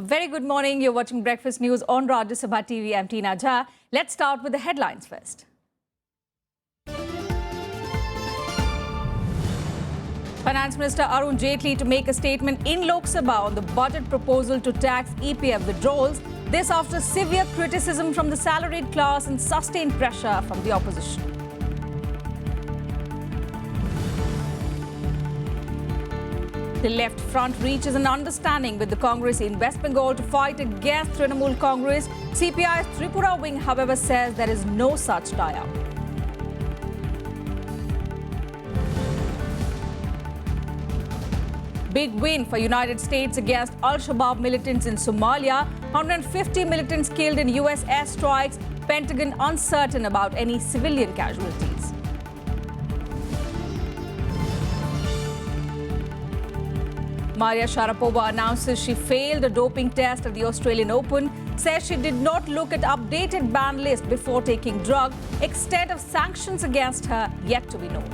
A very good morning. You're watching Breakfast News on Rajya Sabha TV. I'm Tina Jha. Let's start with the headlines first. Finance Minister Arun Jaitley to make a statement in Lok Sabha on the budget proposal to tax EPF withdrawals. This after severe criticism from the salaried class and sustained pressure from the opposition. The left front reaches an understanding with the Congress in West Bengal to fight against Trinamool Congress. CPI's Tripura wing, however, says there is no such tie-up. Big win for United States against Al-Shabaab militants in Somalia. 150 militants killed in US airstrikes. Pentagon uncertain about any civilian casualties. Maria Sharapova announces she failed a doping test at the Australian Open, says she did not look at updated ban list before taking drug. Extent of sanctions against her yet to be known.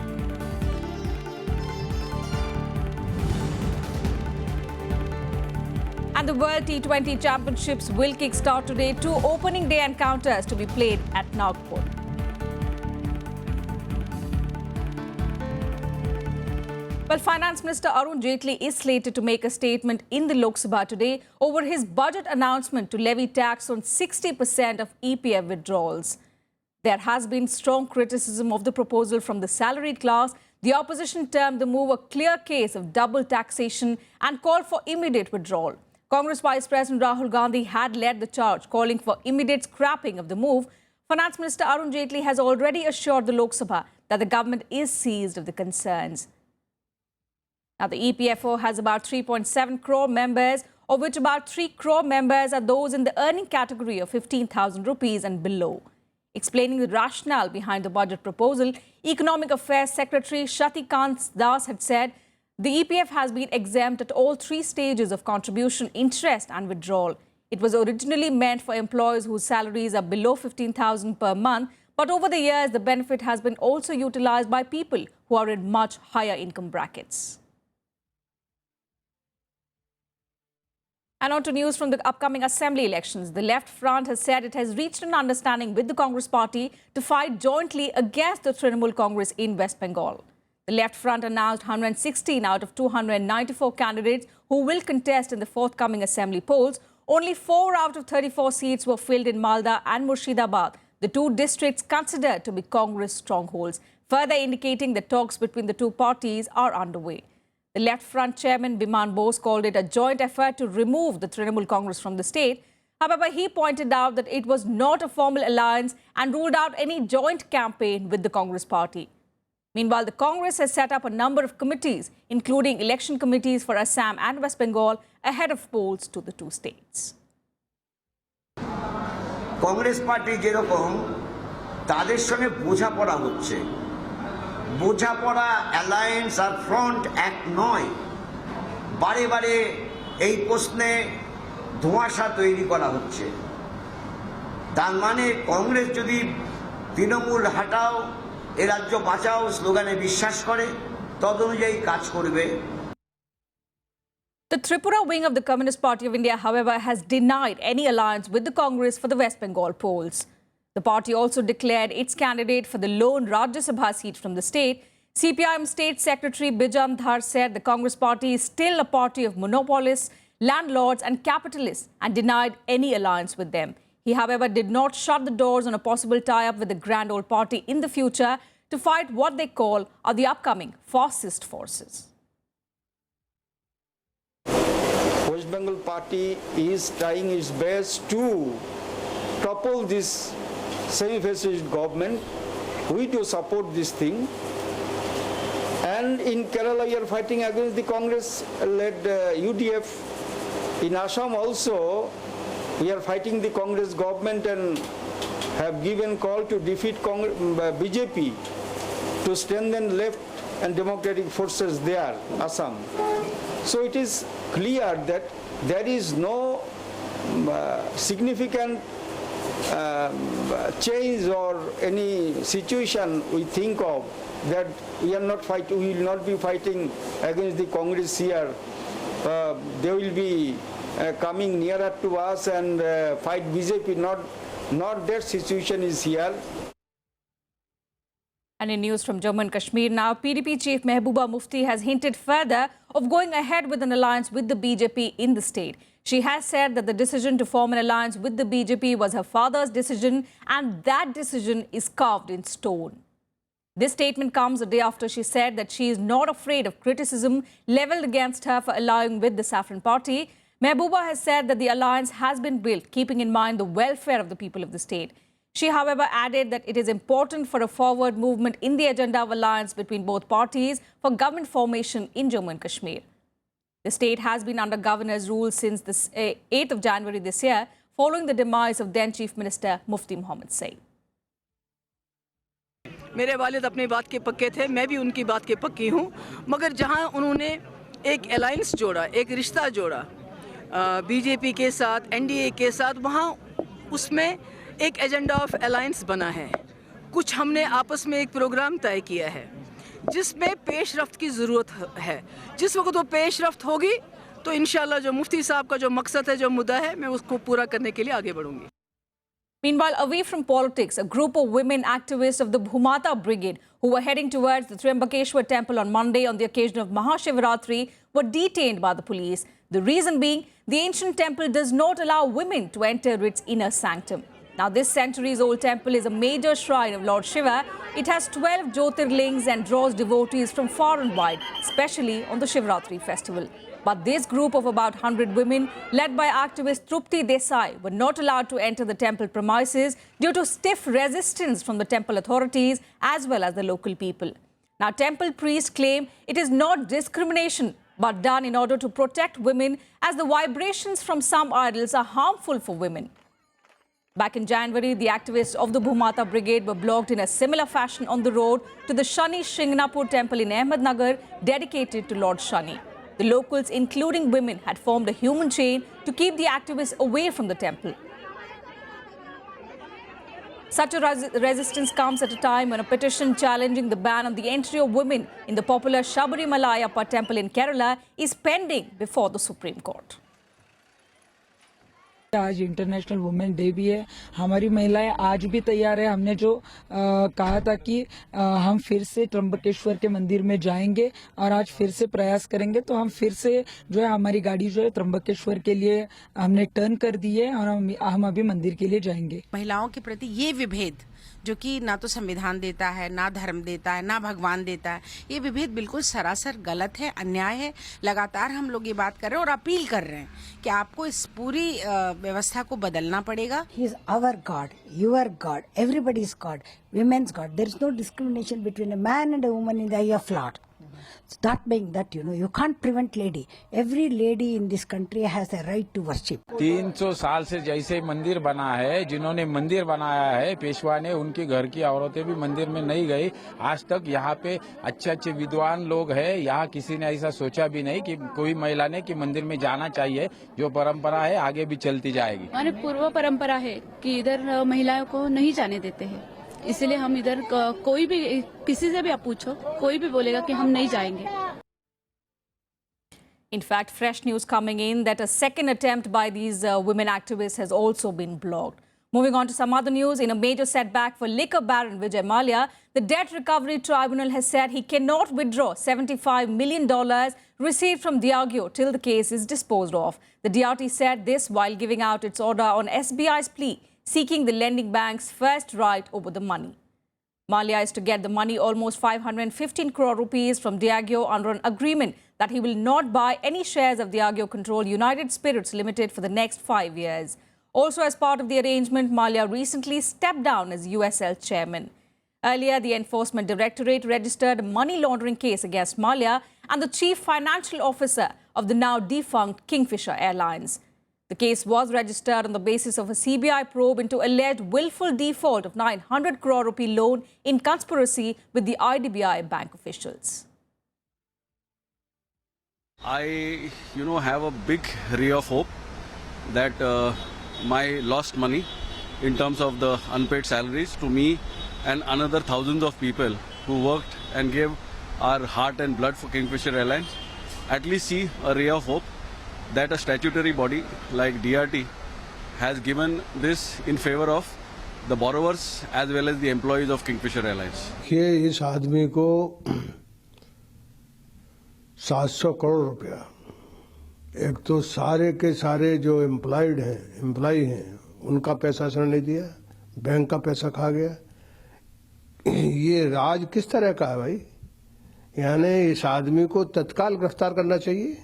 And the World T20 Championships will kick-start today. 2 opening day encounters to be played at Nagpur. Well, Finance Minister Arun Jaitley is slated to make a statement in the Lok Sabha today over his budget announcement to levy tax on 60% of EPF withdrawals. There has been strong criticism of the proposal from the salaried class. The opposition termed the move a clear case of double taxation and called for immediate withdrawal. Congress Vice President Rahul Gandhi had led the charge, calling for immediate scrapping of the move. Finance Minister Arun Jaitley has already assured the Lok Sabha that the government is seized of the concerns. Now, the EPFO has about 3.7 crore members, of which about 3 crore members are those in the earning category of 15,000 rupees and below. Explaining the rationale behind the budget proposal, Economic Affairs Secretary Shatikant Das had said the EPF has been exempt at all 3 stages of contribution, interest and withdrawal. It was originally meant for employees whose salaries are below 15,000 per month, but over the years, the benefit has been also utilized by people who are in much higher income brackets. And on to news from the upcoming assembly elections. The left front has said it has reached an understanding with the Congress party to fight jointly against the Trinamool Congress in West Bengal. The left front announced 116 out of 294 candidates who will contest in the forthcoming assembly polls. Only 4 out of 34 seats were filled in Malda and Murshidabad, the 2 districts considered to be Congress strongholds, further indicating that talks between the 2 parties are underway. The left front chairman Biman Bose called it a joint effort to remove the Trinamool Congress from the state. However, he pointed out that it was not a formal alliance and ruled out any joint campaign with the Congress party. Meanwhile, the Congress has set up a number of committees, including election committees for Assam and West Bengal, ahead of polls to the 2 states. Congress party যেরকম তাদের সঙ্গে বোঝাপড়া হচ্ছে বোঝাপড়া alliance আর front এক নয় বারে বারে এই প্রশ্নে ধোঁয়াশা তৈরি করা হচ্ছে তার মানে কংগ্রেস যদি তৃণমূল হাটাও এ রাজ্য বাঁচাও স্লোগানে বিশ্বাস করে তদনুযায়ী কাজ করবে The Tripura wing of the Communist Party of India, however, has denied any alliance with the Congress for the West Bengal polls. The party also declared its candidate for the lone Rajya Sabha seat from the state. CPIM State Secretary Bijam Dhar said the Congress party is still a party of monopolists, landlords and capitalists and denied any alliance with them. He, however, did not shut the doors on a possible tie-up with the Grand Old Party in the future to fight what they call are the upcoming fascist forces. West Bengal party is trying its best to topple this semi-fascist government. We do support this thing. And in Kerala, we are fighting against the Congress-led UDF. In Assam also, we are fighting the Congress government and have given call to defeat BJP to strengthen left and democratic forces there, Assam. So it is clear that there is no significant change or any situation we think of that we will not be fighting against the Congress here. There will be coming nearer to us and fight BJP. Not that situation is here. And in news from Jammu and Kashmir now, PDP chief Mehbooba Mufti has hinted further of going ahead with an alliance with the BJP in the state. She has said that the decision to form an alliance with the BJP was her father's decision and that decision is carved in stone. This statement comes a day after she said that she is not afraid of criticism levelled against her for allying with the Saffron Party. Mehbooba has said that the alliance has been built keeping in mind the welfare of the people of the state. She, however, added that it is important for a forward movement in the agenda of alliance between both parties for government formation in Jammu and Kashmir. The state has been under governor's rule since the 8th of January this year, following the demise of then Chief Minister Mufti Mohammed Saeed. मेरे वालिद अपनी बात के पक्के थे, मैं भी उनकी बात के पक्की हूँ, मगर जहाँ उन्होंने एक अलायंस जोड़ा, एक रिश्ता जोड़ा बीजेपी के साथ, एनडीए के साथ, वहाँ उसमें एक एजेंडा ऑफ अलायंस बना है। कुछ हमने आपस में एक प्रोग्राम तय किया है जिसमें पेशरफ्त की ज़रूरत है। जिस वक्त वो पेशरफ्त होगी तो इंशाल्लाह जो मुफ्ती साहब का जो मकसद है, जो मुद्दा है, मैं उसको पूरा करने के लिए आगे बढ़ूंगी। Meanwhile, away from politics, a group of women activists of the Bhumata Brigade who were heading towards the Trimbakeshwar temple on Monday on the occasion of Mahashivratri were detained by the police. The reason being, the ancient temple does not allow women to enter its inner sanctum. Now, this centuries-old temple is a major shrine of Lord Shiva. It has 12 Jyotirlings and draws devotees from far and wide, especially on the Shivratri festival. But this group of about 100 women, led by activist Trupti Desai, were not allowed to enter the temple premises due to stiff resistance from the temple authorities as well as the local people. Now, temple priests claim it is not discrimination, but done in order to protect women, as the vibrations from some idols are harmful for women. Back in January, the activists of the Bhumata Brigade were blocked in a similar fashion on the road to the Shani Shingnapur temple in Ahmednagar, dedicated to Lord Shani. The locals, including women, had formed a human chain to keep the activists away from the temple. Such a resistance comes at a time when a petition challenging the ban on the entry of women in the popular Sabrimala Ayyappa temple in Kerala is pending before the Supreme Court. आज international women day भी है। हमारी महिलाएं आज भी तैयार है। हमने जो कहा था कि हम फिर से त्र्यंबकेश्वर के मंदिर में जाएंगे और आज फिर से प्रयास करेंगे, तो हम फिर से जो है हमारी गाड़ी जो है त्र्यंबकेश्वर के लिए हमने टर्न कर दी है और हम अभी मंदिर के लिए जाएंगे। महिलाओं के प्रति ये विभेद जो कि ना तो संविधान देता है, ना धर्म देता है, ना भगवान देता है, ये विभेद बिल्कुल सरासर गलत है, अन्याय है। लगातार हम लोग ये बात कर रहे हैं और अपील कर रहे हैं कि आपको इस पूरी व्यवस्था को बदलना पड़ेगा। He is our God, your God, everybody's God, women's God. There is no discrimination between a man and a woman in the eye of Lord. So that being that, you can't prevent lady. Every lady in this country has a right to worship. 300 साल से जैसे मंदिर बना है, जिन्होंने मंदिर बनाया है पेशवा ने, उनके घर की औरतें भी मंदिर में नहीं गई। आज तक यहाँ पे अच्छे विद्वान लोग हैं। यहाँ किसी ने ऐसा सोचा भी नहीं कि कोई महिला ने कि मंदिर में जाना चाहिए। जो परंपरा है आगे भी चलती जाएगी। हमारी पूर्व परंपरा है कि इधर महिलाओं को नहीं जाने देते हैं, इसलिए हम इधर कोई भी किसी से भी आप पूछो, कोई भी बोलेगा कि हम नहीं जाएंगे। In fact, fresh news coming in that a second attempt by these women activists has also been blocked. Moving on to some other news, in a major setback for liquor baron Vijay Mallya, the Debt Recovery Tribunal has said he cannot withdraw $75 million received from Diageo till the case is disposed of. The DRT said this while giving out its order on SBI's plea, seeking the lending bank's first right over the money. Mallya is to get the money, almost 515 crore rupees, from Diageo under an agreement that he will not buy any shares of Diageo-controlled United Spirits Limited for the next 5 years. Also, as part of the arrangement, Mallya recently stepped down as USL chairman. Earlier, the Enforcement Directorate registered a money laundering case against Mallya and the chief financial officer of the now defunct Kingfisher Airlines. The case was registered on the basis of a CBI probe into alleged willful default of 900 crore rupee loan in conspiracy with the IDBI bank officials. I, have a big ray of hope that my lost money in terms of the unpaid salaries to me and another thousands of people who worked and gave our heart and blood for Kingfisher Airlines, at least see a ray of hope. that a statutory body like DRT has given this in favor of the borrowers as well as the employees of Kingfisher Airlines. कि इस आदमी को 700 करोड़ रुपया, एक तो सारे के सारे जो एम्प्लॉय हैं उनका पैसा इसने नहीं दिया, बैंक का पैसा खा गया। ये राज किस तरह का है भाई? यानी इस आदमी को तत्काल गिरफ्तार करना चाहिए।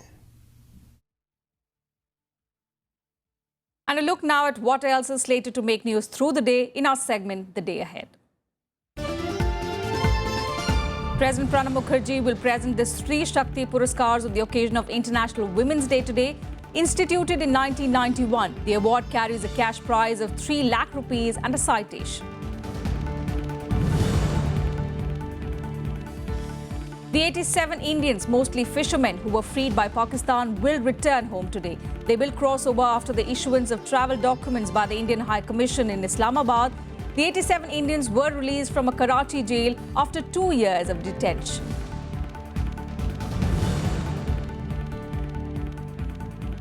And a look now at what else is slated to make news through the day in our segment, The Day Ahead. President Pranab Mukherjee will present the Sri Shakti Puraskars on the occasion of International Women's Day today. Instituted in 1991, the award carries a cash prize of 3 lakh rupees and a citation. The 87 Indians, mostly fishermen, who were freed by Pakistan will return home today. They will cross over after the issuance of travel documents by the Indian High Commission in Islamabad. The 87 Indians were released from a Karachi jail after 2 years of detention.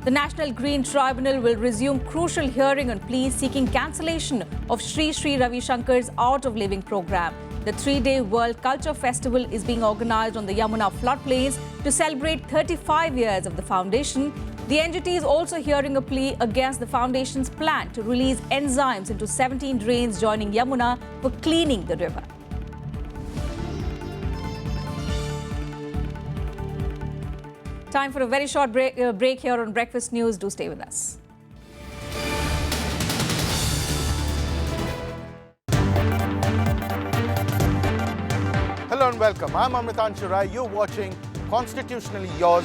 The National Green Tribunal will resume crucial hearing on pleas seeking cancellation of Sri Sri Ravi Shankar's Art of Living program. The 3-day World Culture Festival is being organized on the Yamuna floodplains to celebrate 35 years of the foundation. The NGT is also hearing a plea against the foundation's plan to release enzymes into 17 drains joining Yamuna for cleaning the river. Time for a very short break here on Breakfast News. Do stay with us. Hello and welcome. I'm Amitanshu Rai. You're watching Constitutionally Yours.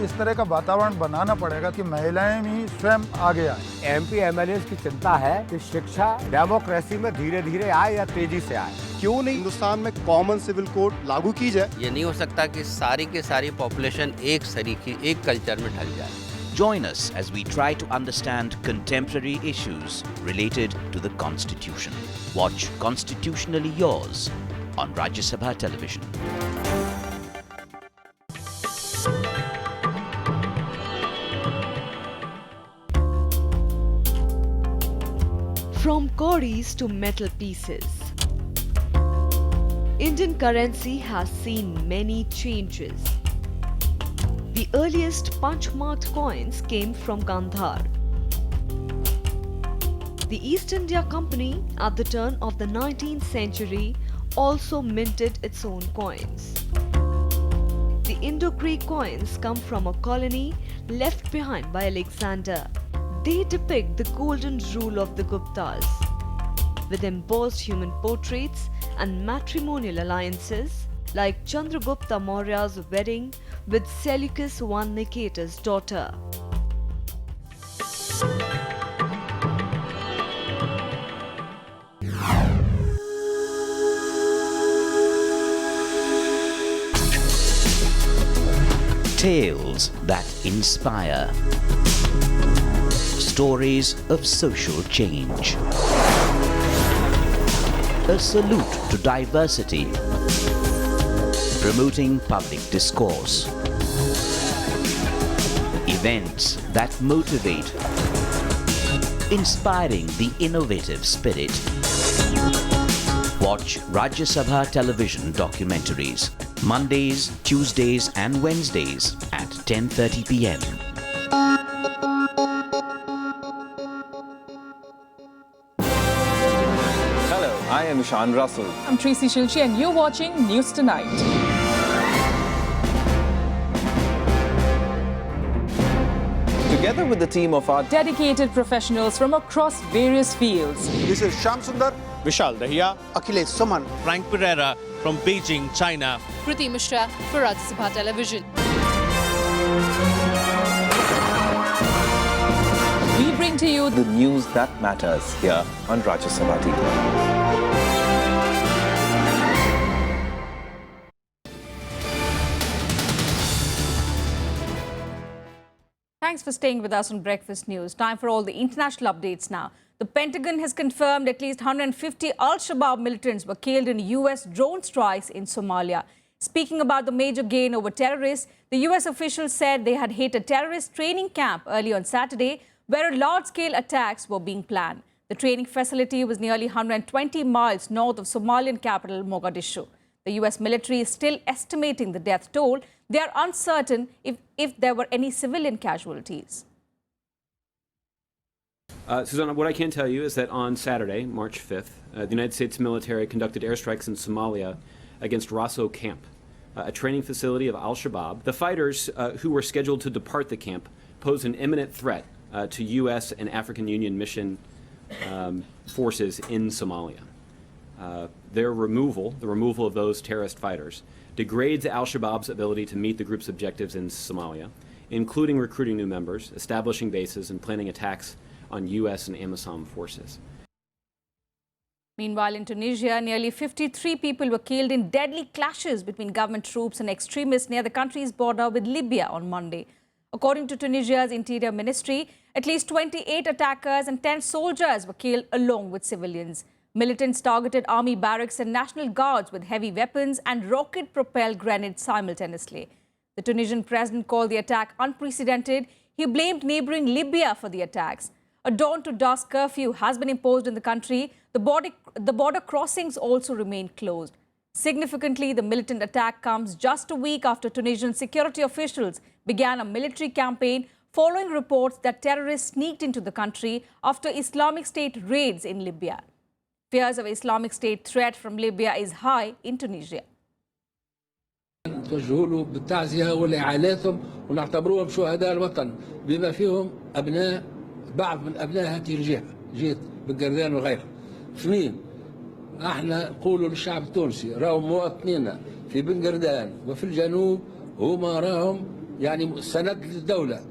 इस तरह का वातावरण बनाना पड़ेगा कि महिलाएं भी स्वयं आगे आए। एमपी एमएलए की चिंता है कि शिक्षा डेमोक्रेसी में धीरे धीरे आए या तेजी से आए। क्यों नहीं हिंदुस्तान में कॉमन सिविल कोड लागू की जाए? ये नहीं हो सकता कि सारी के सारी पॉपुलेशन एक सरीकी एक कल्चर में ढल जाए। Join us as we try to understand contemporary issues related to the Constitution. Watch Constitutionally Yours on Rajya Sabha television. From cowries to metal pieces, Indian currency has seen many changes. The earliest punch-marked coins came from Gandhar. The East India Company at the turn of the 19th century also minted its own coins. The Indo-Greek coins come from a colony left behind by Alexander. They depict the golden rule of the Guptas, with embossed human portraits and matrimonial alliances like Chandragupta Maurya's wedding with Seleucus I Nicator's daughter. Tales that inspire. Stories of social change. A salute to diversity. Promoting public discourse. Events that motivate. Inspiring the innovative spirit. Watch Rajya Sabha television documentaries. Mondays, Tuesdays and Wednesdays at 10:30 p.m. Hello, I am Ishan Russell. I'm Tracy Shilchi and you're watching News Tonight. Together with the team of our dedicated professionals from across various fields. This is Shyam Sundar, Vishal Dahiya, Akhilesh Suman, Frank Pereira from Beijing, China. Kriti Mishra for Rajya Sabha Television. We bring to you the news that matters here on Rajya Sabha TV. Thanks for staying with us on Breakfast News. Time for all the international updates now. The Pentagon has confirmed at least 150 Al-Shabaab militants were killed in US drone strikes in Somalia. Speaking about the major gain over terrorists, the US officials said they had hit a terrorist training camp early on Saturday where large-scale attacks were being planned. The training facility was nearly 120 miles north of Somalian capital Mogadishu. The US military is still estimating the death toll. They are uncertain if there were any civilian casualties. Susanna, what I can tell you is that on Saturday, March 5th, the United States military conducted airstrikes in Somalia against Raso Camp, a training facility of al-Shabaab. The fighters who were scheduled to depart the camp pose an imminent threat to U.S. and African Union mission forces in Somalia. Their removal, the removal of those terrorist fighters, degrades al-Shabaab's ability to meet the group's objectives in Somalia, including recruiting new members, establishing bases, and planning attacks on U.S. and AMISOM forces. Meanwhile, in Tunisia, nearly 53 people were killed in deadly clashes between government troops and extremists near the country's border with Libya on Monday. According to Tunisia's Interior Ministry, at least 28 attackers and 10 soldiers were killed along with civilians. Militants targeted army barracks and National Guards with heavy weapons and rocket-propelled grenades simultaneously. The Tunisian president called the attack unprecedented. He blamed neighboring Libya for the attacks. A dawn-to-dusk curfew has been imposed in the country. The border crossings also remain closed. Significantly, the militant attack comes just a week after Tunisian security officials began a military campaign following reports that terrorists sneaked into the country after Islamic State raids in Libya. Fears of Islamic State threat from Libya is high in Tunisia. نتوجهوا له بالتعزية والإعاناتهم ونعتبروهم شهداء الوطن بما فيهم أبناء بعض من أبناء هذه الجهة جهة بنجردان وغيرها. اثنين احنا نقولوا للشعب التونسي راهم مواطنينا في بنجردان وفي الجنوب هما راهم يعني سند للدولة.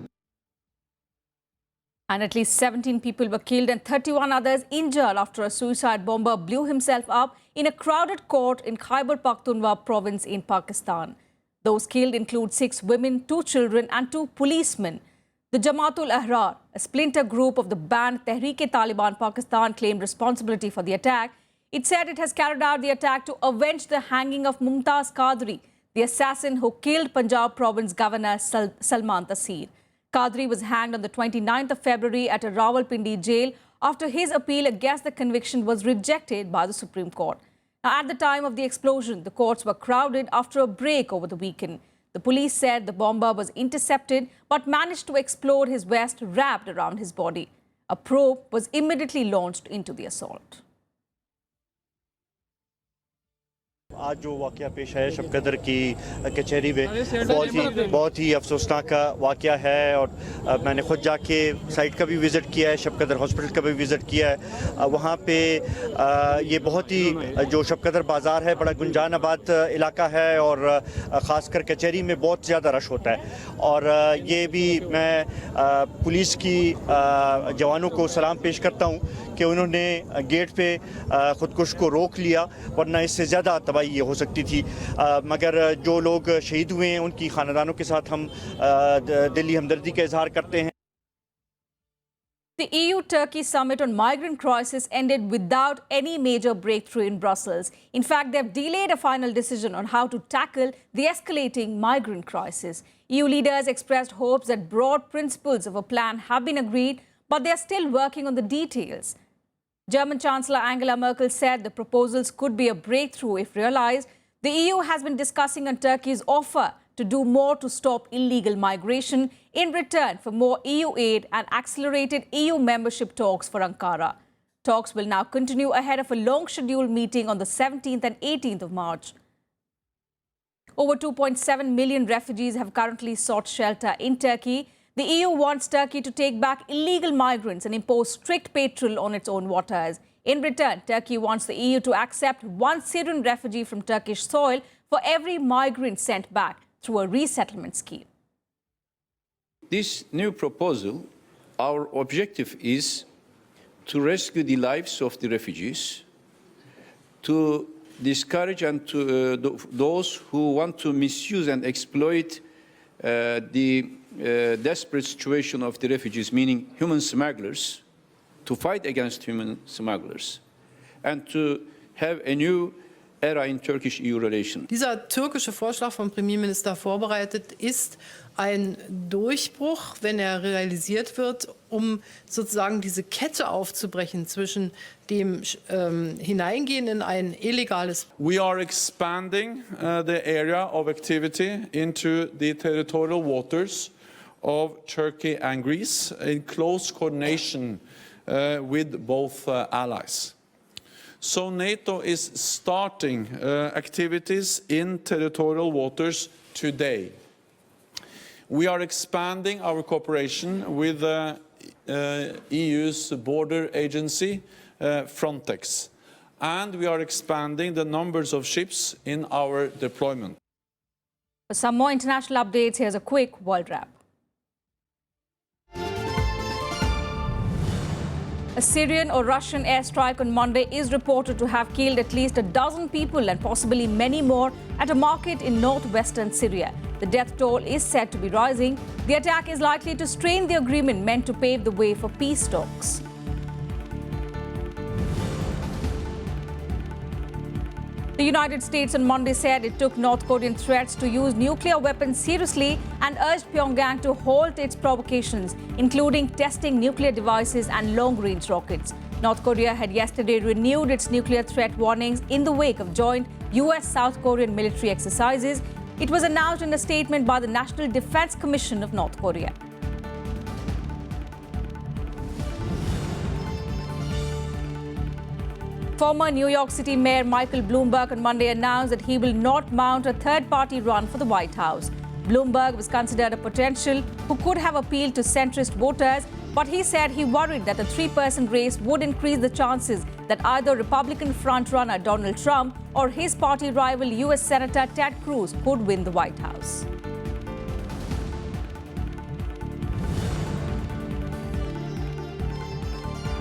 And at least 17 people were killed and 31 others injured after a suicide bomber blew himself up in a crowded court in Khyber Pakhtunkhwa province in Pakistan. Those killed include 6 women, 2 children and 2 policemen. The Jamaat-ul-Ahrar, a splinter group of the banned Tehreek-e-Taliban Pakistan, claimed responsibility for the attack. It said it has carried out the attack to avenge the hanging of Mumtaz Qadri, the assassin who killed Punjab province governor Salman Taseer. Qadri was hanged on the 29th of February at a Rawalpindi jail after his appeal against the conviction was rejected by the Supreme Court. Now, at the time of the explosion, the courts were crowded after a break over the weekend. The police said the bomber was intercepted but managed to explode his vest wrapped around his body. A probe was immediately launched into the assault. आज जो वाक़या पेश है शब कदर की कचहरी में बहुत ही अफसोसनाक वाक़या है और मैंने ख़ुद जाके साइट का भी विज़िट किया है शब कदर हॉस्पिटल का भी विज़िट किया है वहाँ पे ये बहुत ही जो शब कदर बाज़ार है बड़ा गुंजान आबाद इलाका है और ख़ासकर कचहरी में बहुत ज़्यादा रश होता है और ये भी मैं पुलिस की जवानों को सलाम पेश करता हूँ कि उन्होंने गेट पे ख़ुदकुश को रोक लिया वरना इससे ज़्यादा तबाही ये हो सकती थी मगर जो लोग शहीद हुए हैं उनकी खानदानों के साथ हम दिली हमदर्दी का इजहार करते हैं. The EU-Turkey summit on migrant crisis ended without any major breakthrough in Brussels. In fact, they have delayed a final decision on how to tackle the escalating migrant crisis. EU leaders expressed hopes that broad principles of a plan have been agreed, but they are still working on the details. German Chancellor Angela Merkel said the proposals could be a breakthrough if realized. The EU has been discussing on Turkey's offer to do more to stop illegal migration in return for more EU aid and accelerated EU membership talks for Ankara. Talks will now continue ahead of a long scheduled meeting on the 17th and 18th of March. Over 2.7 million refugees have currently sought shelter in Turkey. The EU wants Turkey to take back illegal migrants and impose strict patrol on its own waters. In return, Turkey wants the EU to accept 1 Syrian refugee from Turkish soil for every migrant sent back through a resettlement scheme. This new proposal, our objective is to rescue the lives of the refugees, to discourage and to those who want to misuse and exploit the desperate situation of the refugees, meaning human smugglers, to fight against human smugglers, and to have a new era in Turkish-EU relations. Dieser türkische Vorschlag vom Premierminister vorbereitet ist ein Durchbruch, wenn er realisiert wird, sozusagen diese Kette aufzubrechen zwischen dem Hineingehen in ein illegales. We are expanding the area of activity into the territorial waters of Turkey and Greece in close coordination with both allies. So NATO is starting activities in territorial waters today. We are expanding our cooperation with the EU's border agency, Frontex, and we are expanding the numbers of ships in our deployment. For some more international updates, here's a quick world wrap. A Syrian or Russian airstrike on Monday is reported to have killed at least a dozen people and possibly many more at a market in northwestern Syria. The death toll is said to be rising. The attack is likely to strain the agreement meant to pave the way for peace talks. The United States on Monday said it took North Korean threats to use nuclear weapons seriously and urged Pyongyang to halt its provocations, including testing nuclear devices and long-range rockets. North Korea had yesterday renewed its nuclear threat warnings in the wake of joint US-South Korean military exercises. It was announced in a statement by the National Defense Commission of North Korea. Former New York City Mayor Michael Bloomberg on Monday announced that he will not mount a third-party run for the White House. Bloomberg was considered a potential who could have appealed to centrist voters, but he said he worried that the three-person race would increase the chances that either Republican frontrunner Donald Trump or his party rival U.S. Senator Ted Cruz could win the White House.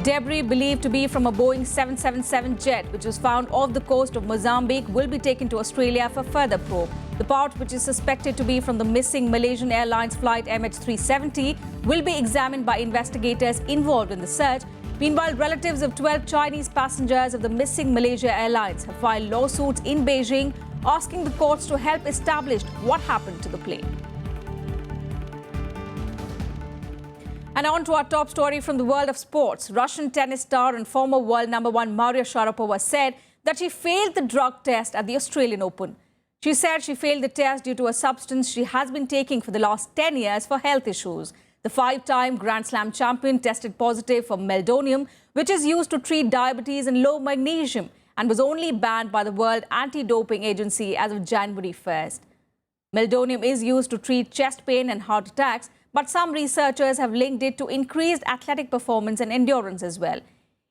Debris believed to be from a Boeing 777 jet, which was found off the coast of Mozambique, will be taken to Australia for further probe. The part, which is suspected to be from the missing Malaysian Airlines flight MH370, will be examined by investigators involved in the search. Meanwhile, relatives of 12 Chinese passengers of the missing Malaysia Airlines have filed lawsuits in Beijing, asking the courts to help establish what happened to the plane. And on to our top story from the world of sports. Russian tennis star and former world #1 Maria Sharapova said that she failed the drug test at the Australian Open. She said she failed the test due to a substance she has been taking for the last 10 years for health issues. The five-time Grand Slam champion tested positive for meldonium, which is used to treat diabetes and low magnesium, and was only banned by the World Anti-Doping Agency as of January 1st. Meldonium is used to treat chest pain and heart attacks, but some researchers have linked it to increased athletic performance and endurance as well.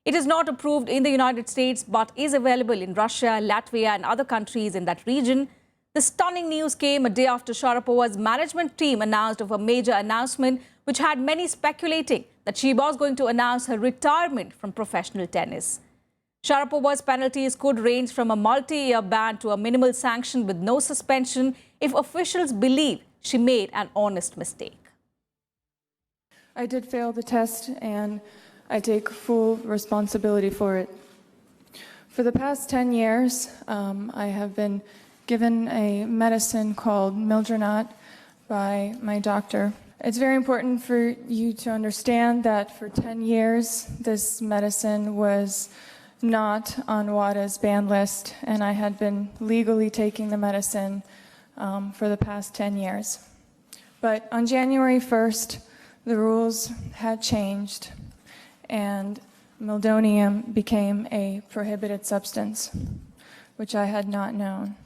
It is not approved in the United States, but is available in Russia, Latvia and other countries in that region. The stunning news came a day after Sharapova's management team announced of a major announcement, which had many speculating that she was going to announce her retirement from professional tennis. Sharapova's penalties could range from a multi-year ban to a minimal sanction with no suspension if officials believe she made an honest mistake. I did fail the test, and I take full responsibility for it. For the past 10 years, I have been given a medicine called Mildronate by my doctor. It's very important for you to understand that for 10 years, this medicine was not on WADA's ban list, and I had been legally taking the medicine for the past 10 years. But on January 1st, the rules had changed, and meldonium became a prohibited substance, which I had not known.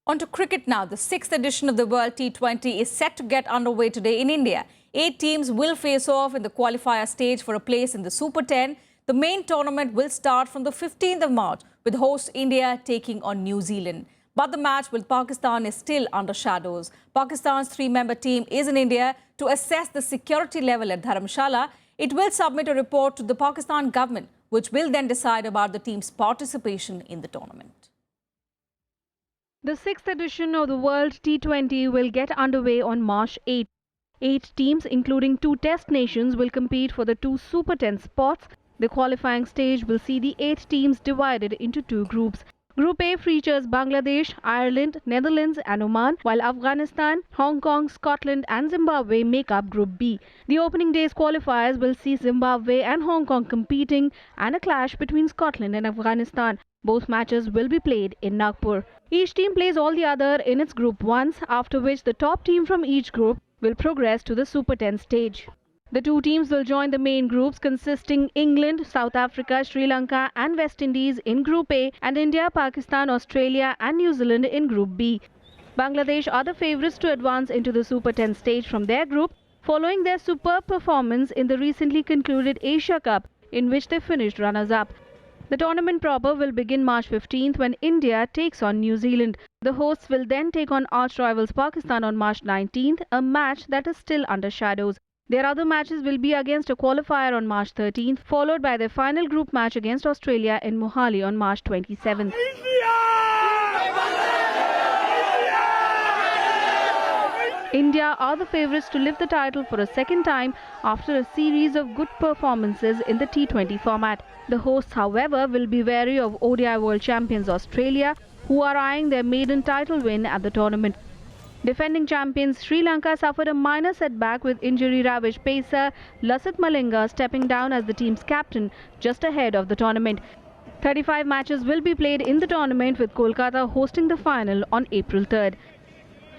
On to cricket now. The 6th edition of the World T20 is set to get underway today in India. 8 teams will face off in the qualifier stage for a place in the Super 10. The main tournament will start from the 15th of March, with host India taking on New Zealand. But the match with Pakistan is still under shadows. Pakistan's 3-member team is in India to assess the security level at Dharamshala. It will submit a report to the Pakistan government, which will then decide about the team's participation in the tournament. The 6th edition of the World T20 will get underway on March 8. 8 teams, including 2 test nations, will compete for the 2 Super 10 spots. The qualifying stage will see the 8 teams divided into 2 groups. Group A features Bangladesh, Ireland, Netherlands and Oman, while Afghanistan, Hong Kong, Scotland and Zimbabwe make up Group B. The opening day's qualifiers will see Zimbabwe and Hong Kong competing and a clash between Scotland and Afghanistan. Both matches will be played in Nagpur. Each team plays all the other in its group once, after which the top team from each group will progress to the Super 10 stage. The two teams will join the main groups consisting England, South Africa, Sri Lanka and West Indies in Group A and India, Pakistan, Australia and New Zealand in Group B. Bangladesh are the favourites to advance into the Super 10 stage from their group, following their superb performance in the recently concluded Asia Cup, in which they finished runners-up. The tournament proper will begin March 15th when India takes on New Zealand. The hosts will then take on arch rivals Pakistan on March 19th, a match that is still under shadows. Their other matches will be against a qualifier on March 13th, followed by their final group match against Australia in Mohali on March 27th. India are the favourites to lift the title for a second time after a series of good performances in the T20 format. The hosts, however, will be wary of ODI World Champions Australia, who are eyeing their maiden title win at the tournament. Defending champions Sri Lanka suffered a minor setback with injury-ravaged pacer Lasith Malinga stepping down as the team's captain just ahead of the tournament. 35 matches will be played in the tournament, with Kolkata hosting the final on April 3rd.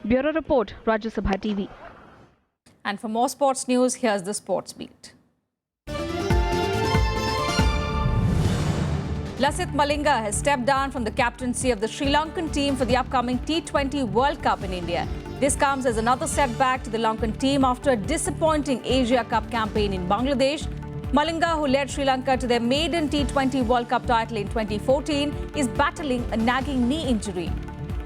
Bureau Report, Rajya Sabha TV. And for more sports news, here's the Sports Beat. Lasith Malinga has stepped down from the captaincy of the Sri Lankan team for the upcoming T20 World Cup in India. This comes as another setback to the Lankan team after a disappointing Asia Cup campaign in Bangladesh. Malinga, who led Sri Lanka to their maiden T20 World Cup title in 2014, is battling a nagging knee injury.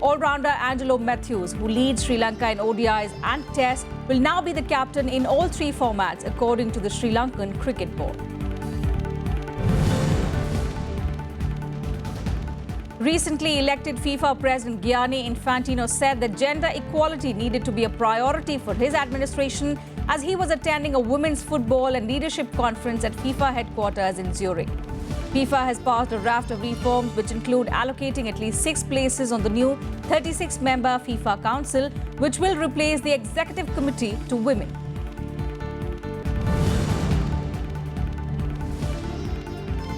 All-rounder Angelo Matthews, who leads Sri Lanka in ODIs and Tests, will now be the captain in all three formats, according to the Sri Lankan Cricket Board. Recently elected FIFA President Gianni Infantino said that gender equality needed to be a priority for his administration as he was attending a women's football and leadership conference at FIFA headquarters in Zurich. FIFA has passed a raft of reforms which include allocating at least 6 places on the new 36-member FIFA Council, which will replace the Executive Committee to women.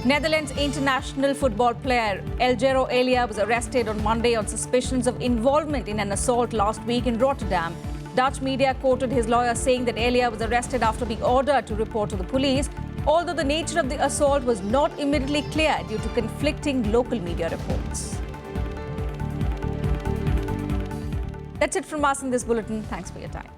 Netherlands international football player Eljero Elia was arrested on Monday on suspicions of involvement in an assault last week in Rotterdam. Dutch media quoted his lawyer saying that Elia was arrested after being ordered to report to the police, although the nature of the assault was not immediately clear due to conflicting local media reports. That's it from us in this bulletin. Thanks for your time.